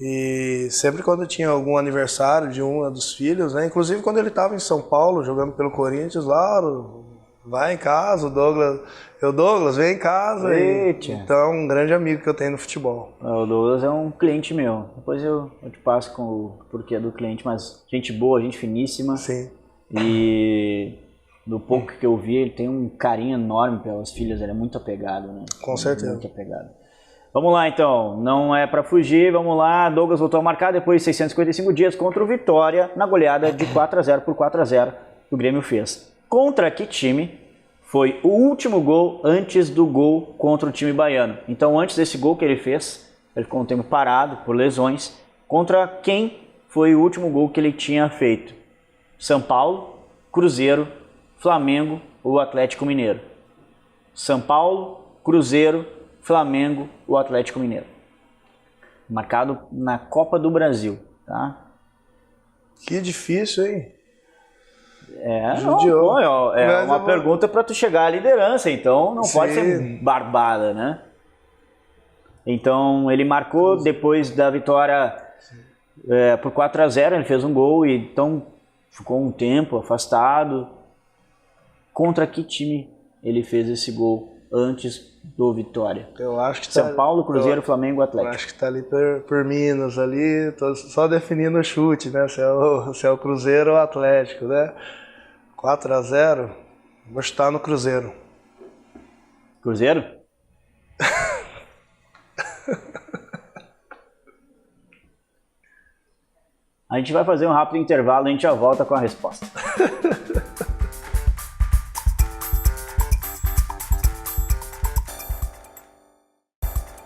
E sempre quando tinha algum aniversário de um dos filhos, né? Inclusive quando ele estava em São Paulo jogando pelo Corinthians, Lauro, vai em casa, Douglas, vem em casa. Então, um grande amigo que eu tenho no futebol. O Douglas é um cliente meu. Depois eu te passo com o porquê do cliente, mas gente boa, gente finíssima. Sim. E do pouco que eu vi, ele tem um carinho enorme pelas filhas, ele é muito apegado, né? Com certeza. Muito apegado. Vamos lá então, não é para fugir, vamos lá. Douglas voltou a marcar depois de 655 dias contra o Vitória na goleada de 4-0 por 4-0 que o Grêmio fez. Contra que time foi o último gol antes do gol contra o time baiano? Então antes desse gol que ele fez, ele ficou um tempo parado por lesões. Contra quem foi o último gol que ele tinha feito? São Paulo, Cruzeiro, Flamengo ou Atlético Mineiro? São Paulo, Cruzeiro, Flamengo ou Atlético Mineiro. Marcado na Copa do Brasil, tá? Que difícil, hein? Judiou. É uma pergunta para tu chegar à liderança, então não pode ser barbada, né? Então ele marcou depois da vitória por 4-0, ele fez um gol e então ficou um tempo afastado. Contra que time ele fez esse gol antes do Vitória? Eu acho que São Paulo, Cruzeiro, Flamengo, Atlético. Eu acho que tá ali por Minas, ali, tô só definindo o chute, né? Se é o Cruzeiro ou o Atlético, né? 4-0, vou chutar no Cruzeiro. Cruzeiro? A gente vai fazer um rápido intervalo e a gente já volta com a resposta.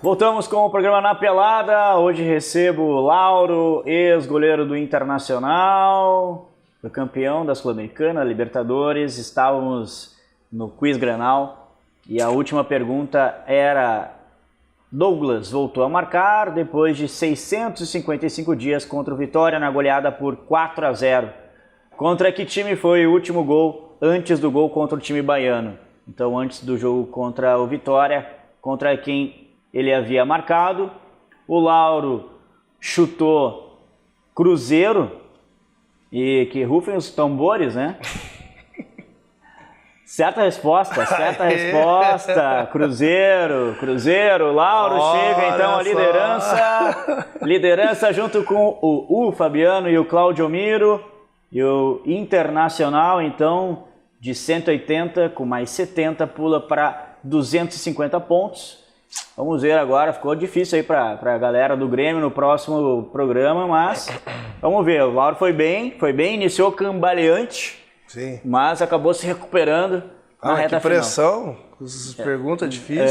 Voltamos com o programa Na Pelada. Hoje recebo o Lauro, ex-goleiro do Internacional, foi campeão da Sul-Americana, Libertadores. Estávamos no Quiz Granal e a última pergunta era Douglas voltou a marcar depois de 655 dias contra o Vitória na goleada por 4-0. Contra que time foi o último gol antes do gol contra o time baiano? Então, antes do jogo contra o Vitória, contra quem ele havia marcado, o Lauro chutou Cruzeiro, e que rufem os tambores, né? Certa resposta, Cruzeiro, Lauro chega então à liderança junto com o Fabiano e o Claudio Miro, e o Internacional então de 180 com mais 70 pula para 250 pontos. Vamos ver agora, ficou difícil aí para a galera do Grêmio no próximo programa, mas vamos ver, o Lauro foi bem, iniciou cambaleante. Sim. Mas acabou se recuperando na reta que pressão, pergunta difícil.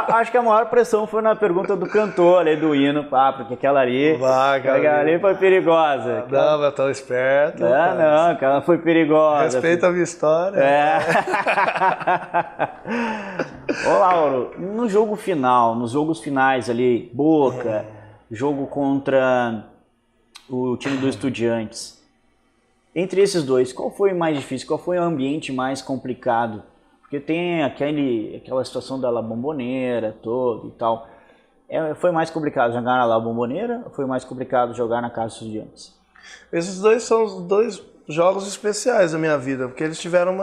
Acho que a maior pressão foi na pergunta do cantor ali, do hino, porque aquela ali foi perigosa. Não, mas tão esperto. Aquela foi perigosa. Respeita a minha história. Ô Lauro, nos jogos finais ali, Boca, jogo contra o time do Estudiantes, entre esses dois, qual foi mais difícil? Qual foi o ambiente mais complicado? Porque tem aquela situação da La Bombonera toda e tal. Foi mais complicado jogar na La Bombonera ou foi mais complicado jogar na Casa dos Estudiantes? Esses dois são os dois jogos especiais da minha vida, porque eles tiveram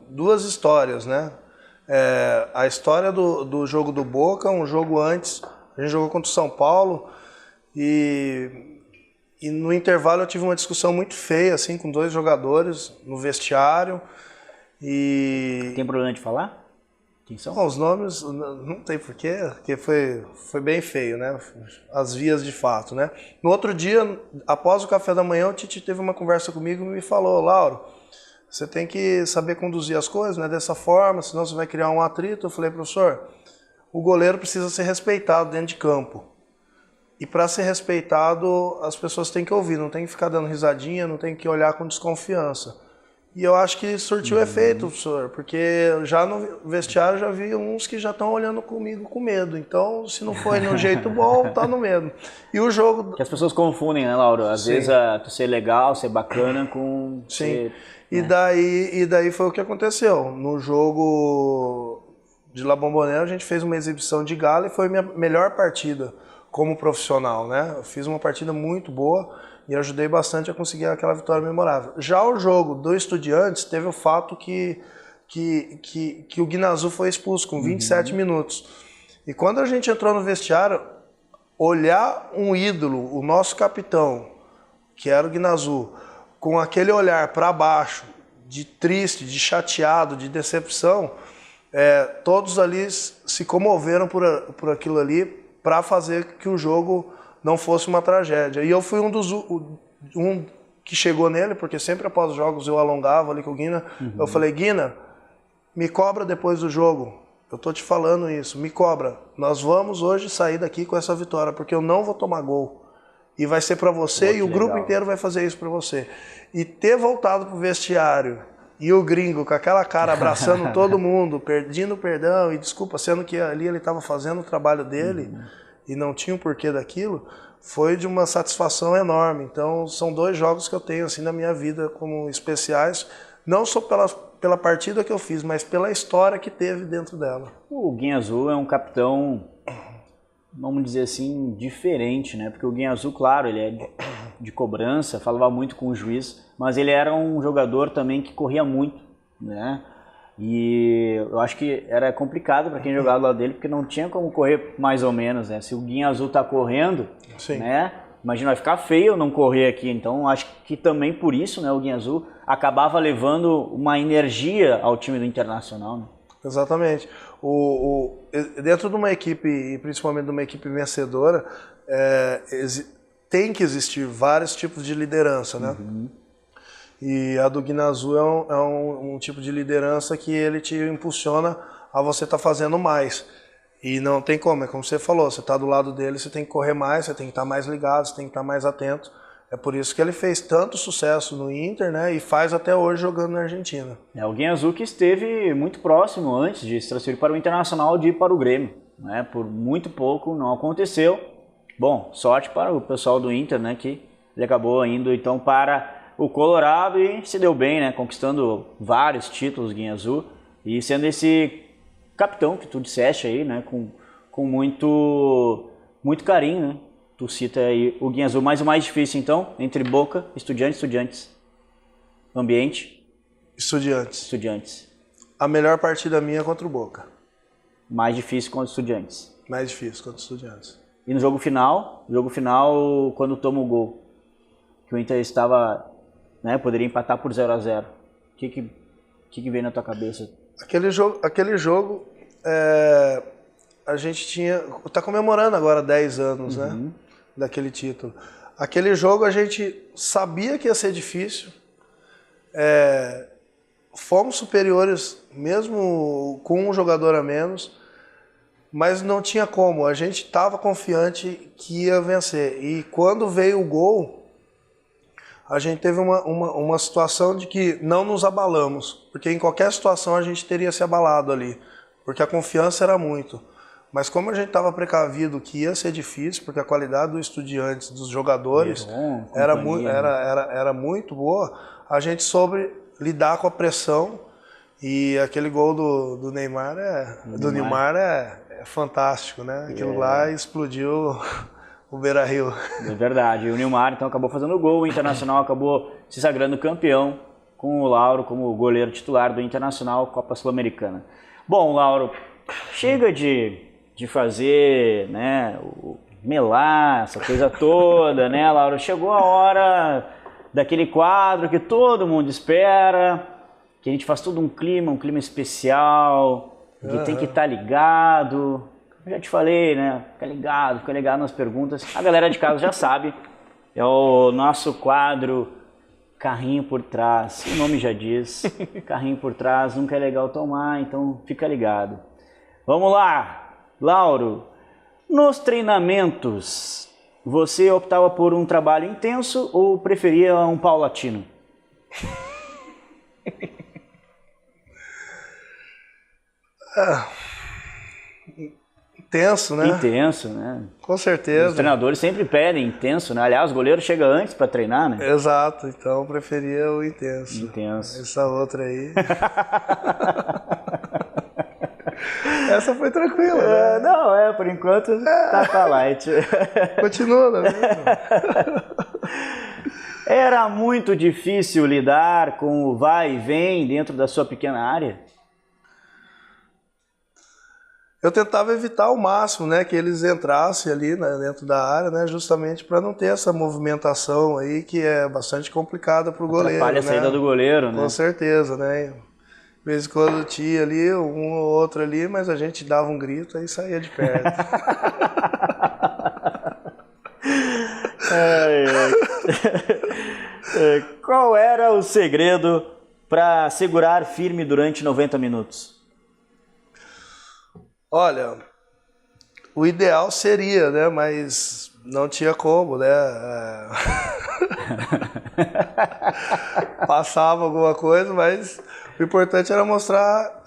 duas histórias, né? A história do jogo do Boca, um jogo antes, a gente jogou contra o São Paulo e no intervalo eu tive uma discussão muito feia, assim, com dois jogadores no vestiário. Tem problema de falar? Quem são? Os nomes, não tem porquê, porque foi bem feio, né? As vias de fato, né? No outro dia, após o café da manhã, o Tite teve uma conversa comigo e me falou: Lauro, você tem que saber conduzir as coisas, né? Dessa forma, senão você vai criar um atrito. Eu falei: professor, o goleiro precisa ser respeitado dentro de campo. E para ser respeitado, as pessoas têm que ouvir, não tem que ficar dando risadinha, não tem que olhar com desconfiança. E eu acho que surtiu efeito, professor, porque já no vestiário já vi uns que já estão olhando comigo com medo. Então, se não foi no jeito bom, tá no medo. E o jogo... Que as pessoas confundem, né, Lauro? Às vezes tu ser legal, ser bacana com... Sim. E daí foi o que aconteceu. No jogo de La Bombonera, a gente fez uma exibição de gala e foi a minha melhor partida como profissional, né? Eu fiz uma partida muito boa e ajudei bastante a conseguir aquela vitória memorável. Já o jogo do Estudiantes teve o fato que o Guinazu foi expulso com 27 minutos. E quando a gente entrou no vestiário, olhar um ídolo, o nosso capitão, que era o Guinazu, com aquele olhar para baixo, de triste, de chateado, de decepção, todos ali se comoveram por aquilo ali, para fazer que o jogo não fosse uma tragédia. E eu fui um que chegou nele, porque sempre após os jogos eu alongava ali com o Guina. Eu falei: Guina, me cobra depois do jogo. Eu tô te falando isso, me cobra. Nós vamos hoje sair daqui com essa vitória, porque eu não vou tomar gol. E vai ser para você, e o grupo inteiro vai fazer isso para você. E ter voltado pro vestiário e o gringo com aquela cara abraçando todo mundo, pedindo perdão e desculpa, sendo que ali ele estava fazendo o trabalho dele e não tinha um porquê daquilo, foi de uma satisfação enorme. Então são dois jogos que eu tenho assim na minha vida como especiais, não só pela partida que eu fiz, mas pela história que teve dentro dela. O Guinazu é um capitão, vamos dizer assim, diferente, né? Porque o Guinazu, claro, ele é de cobrança, falava muito com o juiz, mas ele era um jogador também que corria muito, né? E eu acho que era complicado para quem jogava do lado dele, porque não tinha como correr mais ou menos, né? Se o Guinazu tá correndo, né? Imagina, vai ficar feio não correr aqui. Então, acho que também por isso, né, o Guinazu acabava levando uma energia ao time do Internacional, né? Exatamente. Dentro de uma equipe, e principalmente de uma equipe vencedora, tem que existir vários tipos de liderança, né? E a do Guinazu é um tipo de liderança que ele te impulsiona a você estar fazendo mais. E não tem como, é como você falou, você está do lado dele, você tem que correr mais, você tem que estar mais ligado, você tem que estar mais atento. É por isso que ele fez tanto sucesso no Inter, né? E faz até hoje jogando na Argentina. O Guinazu que esteve muito próximo antes de se transferir para o Internacional de ir para o Grêmio, né? Por muito pouco não aconteceu. Bom, sorte para o pessoal do Inter, né? Que ele acabou indo então para o Colorado e se deu bem, né? Conquistando vários títulos Guinha Azul e sendo esse capitão que tu disseste aí, né? Com muito carinho, né? Tu cita aí o Guinha Azul, mas o mais difícil então, entre Boca, Estudiantes. Ambiente? Estudiantes. A melhor partida minha contra o Boca. Mais difícil contra Estudiantes. Mais difícil contra Estudiantes. E no jogo final, quando toma o gol, que o Inter estava, né, poderia empatar por 0-0. O que veio na tua cabeça? Aquele jogo a gente tinha... Tá comemorando agora 10 anos, né? Daquele título. Aquele jogo a gente sabia que ia ser difícil. Fomos superiores, mesmo com um jogador a menos, mas não tinha como. A gente estava confiante que ia vencer. E quando veio o gol, a gente teve uma situação de que não nos abalamos, porque em qualquer situação a gente teria se abalado ali, porque a confiança era muito. Mas como a gente estava precavido que ia ser difícil, porque a qualidade dos Estudiantes, dos jogadores, era muito boa, a gente soube lidar com a pressão. E aquele gol do Neymar é fantástico, né? Aquilo lá explodiu o Beira-Rio. É verdade. E o Neymar então acabou fazendo o gol, o Internacional acabou se sagrando campeão com o Lauro como goleiro titular do Internacional Copa Sul-Americana. Bom, Lauro, chega de fazer, né, melar, essa coisa toda, né, Lauro? Chegou a hora daquele quadro que todo mundo espera, que a gente faz todo um clima especial, que tem que estar ligado. Eu já te falei, né? Fica ligado nas perguntas. A galera de casa já sabe. É o nosso quadro Carrinho por Trás. O nome já diz. Carrinho por Trás, nunca é legal tomar, então fica ligado. Vamos lá, Lauro. Nos treinamentos, você optava por um trabalho intenso ou preferia um paulatino? Intenso, né? Intenso, né? Com certeza. Os treinadores sempre pedem intenso, né? Aliás, o goleiro chega antes para treinar, né? Exato, então eu preferia o intenso. Intenso. Essa outra aí. Essa foi tranquila, né? Não, por enquanto tá light. Continua, né? Era muito difícil lidar com o vai e vem dentro da sua pequena área? Eu tentava evitar ao máximo, né, que eles entrassem ali, né, dentro da área, né, justamente para não ter essa movimentação aí que é bastante complicada para o goleiro. Atrapalha a saída do goleiro, né? Com certeza, né? De vez em quando tinha ali, um ou outro ali, mas a gente dava um grito e saía de perto. Qual era o segredo para segurar firme durante 90 minutos? Olha, o ideal seria, né? Mas não tinha como, né? Passava alguma coisa, mas o importante era mostrar.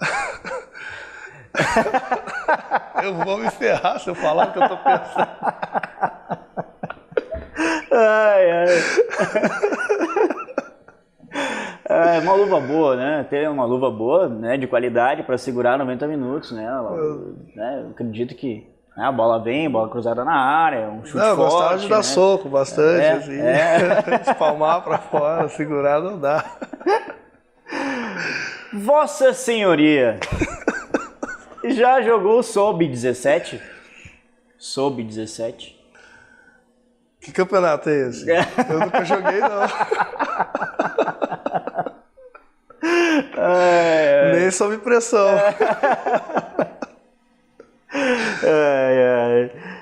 Eu vou me ferrar se eu falar o que eu tô pensando. É uma luva boa, né? Ter uma luva boa, né? De qualidade para segurar 90 minutos, né? Eu acredito que a bola vem, bola cruzada na área, um chute forte. Eu gostava de dar soco bastante, assim. Espalmar para fora, segurar não dá. Vossa Senhoria, já jogou Sub-17? Sub-17? Que campeonato é esse? Eu nunca joguei, não. Nem sob pressão.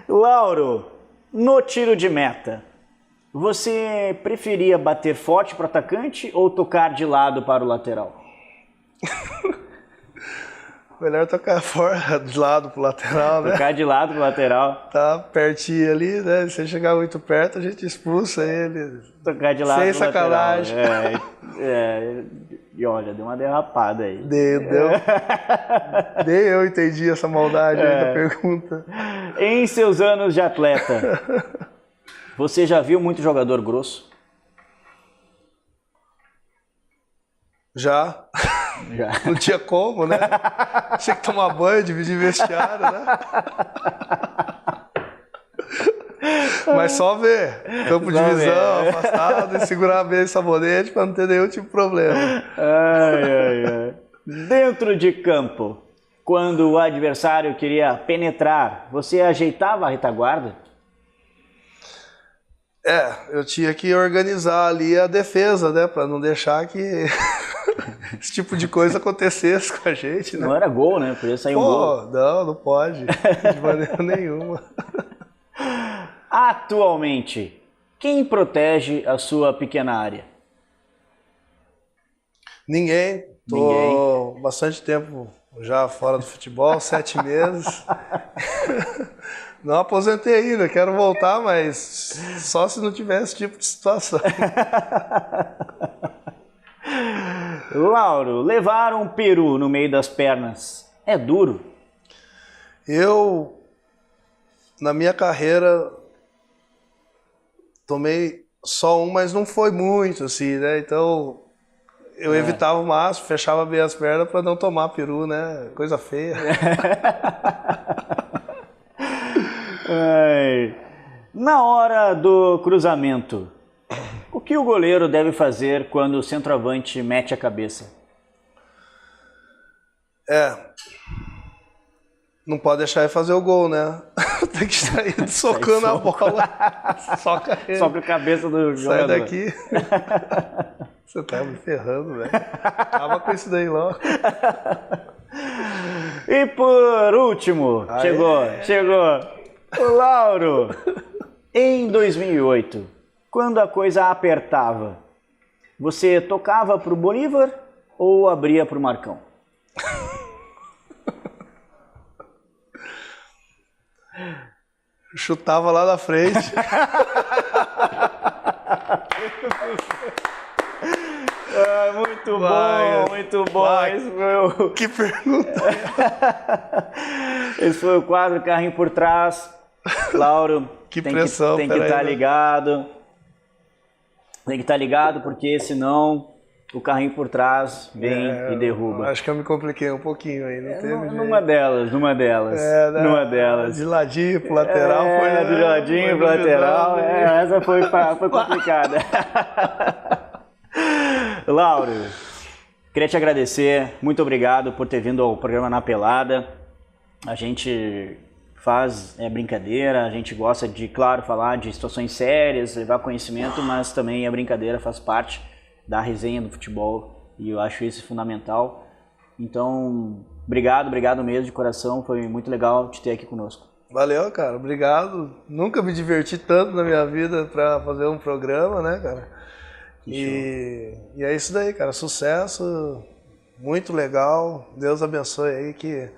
Lauro, no tiro de meta, você preferia bater forte para o atacante ou tocar de lado para o lateral? Melhor tocar fora, de lado pro lateral, né? Tocar de lado pro lateral. Tá pertinho ali, né? Se chegar muito perto, a gente expulsa ele. Tocar de lado sem pro sacanagem. lateral. E olha, deu uma derrapada aí. Deu. Nem eu entendi essa maldade aí da pergunta. Em seus anos de atleta, você já viu muito jogador grosso? Já. Não tinha como, né? Tinha que tomar banho, dividir vestiário, né? Mas só ver. Campo de visão, afastado, e segurar bem o sabonete para não ter nenhum tipo de problema. Ai. Dentro de campo, quando o adversário queria penetrar, você ajeitava a retaguarda? Eu tinha que organizar ali a defesa, né? Para não deixar que esse tipo de coisa acontecesse com a gente, né? Não era gol, né? Podia sair um gol. Não pode. De maneira nenhuma. Atualmente, quem protege a sua pequena área? Ninguém. Tô bastante tempo já fora do futebol, 7 meses. Não aposentei ainda, quero voltar, mas só se não tivesse esse tipo de situação. Lauro, levar um peru no meio das pernas é duro? Eu, na minha carreira, tomei só um, mas não foi muito, assim, né? Então, eu evitava o máximo, fechava bem as pernas para não tomar peru, né? Coisa feia. Na hora do cruzamento, o que o goleiro deve fazer quando o centroavante mete a cabeça? Não pode deixar ele fazer o gol, né? Tem que sair socando a bola. Soca ele. Soca a cabeça do jogador. Sai daqui. Você tá me ferrando, velho. Acaba com isso daí logo. E por último, chegou. O Lauro, em 2008, quando a coisa apertava, você tocava pro Bolívar ou abria pro Marcão? Chutava lá na frente. Muito bom. Esse foi Que pergunta. Esse foi o quadro Carrinho por Trás. Lauro, Que pressão, tem que estar ligado. Tem que estar ligado, porque senão o carrinho por trás vem e derruba. Acho que eu me compliquei um pouquinho aí, não teve jeito. Numa delas. De ladinho pro lateral foi... De ladinho pro lateral, essa foi complicada. Lauro, queria te agradecer, muito obrigado por ter vindo ao programa Na Pelada. A gente faz brincadeira, a gente gosta de, claro, falar de situações sérias, levar conhecimento, mas também a brincadeira faz parte da resenha do futebol e eu acho isso fundamental. Então, obrigado mesmo de coração, foi muito legal te ter aqui conosco. Valeu, cara, obrigado. Nunca me diverti tanto na minha vida para fazer um programa, né, cara? E é isso daí, cara, sucesso, muito legal, Deus abençoe aí, que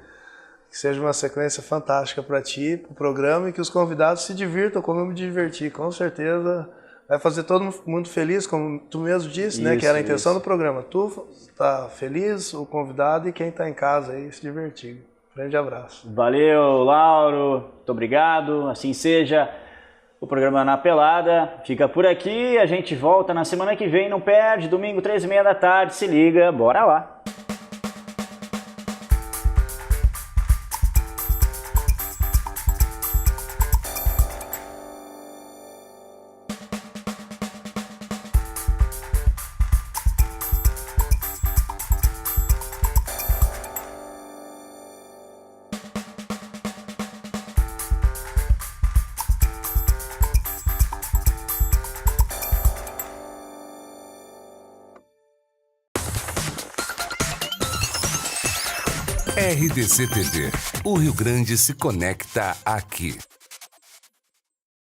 seja uma sequência fantástica para ti, para o programa, e que os convidados se divirtam como eu me diverti, com certeza. Vai fazer todo mundo feliz, como tu mesmo disse, né? Que era a intenção do programa. Tu tá feliz, o convidado e quem tá em casa aí se divertir. Grande abraço. Valeu, Lauro. Muito obrigado. Assim seja. O programa Na Pelada fica por aqui. A gente volta na semana que vem. Não perde. Domingo, 3h30 da tarde. Se liga. Bora lá. RDC TV. O Rio Grande se conecta aqui.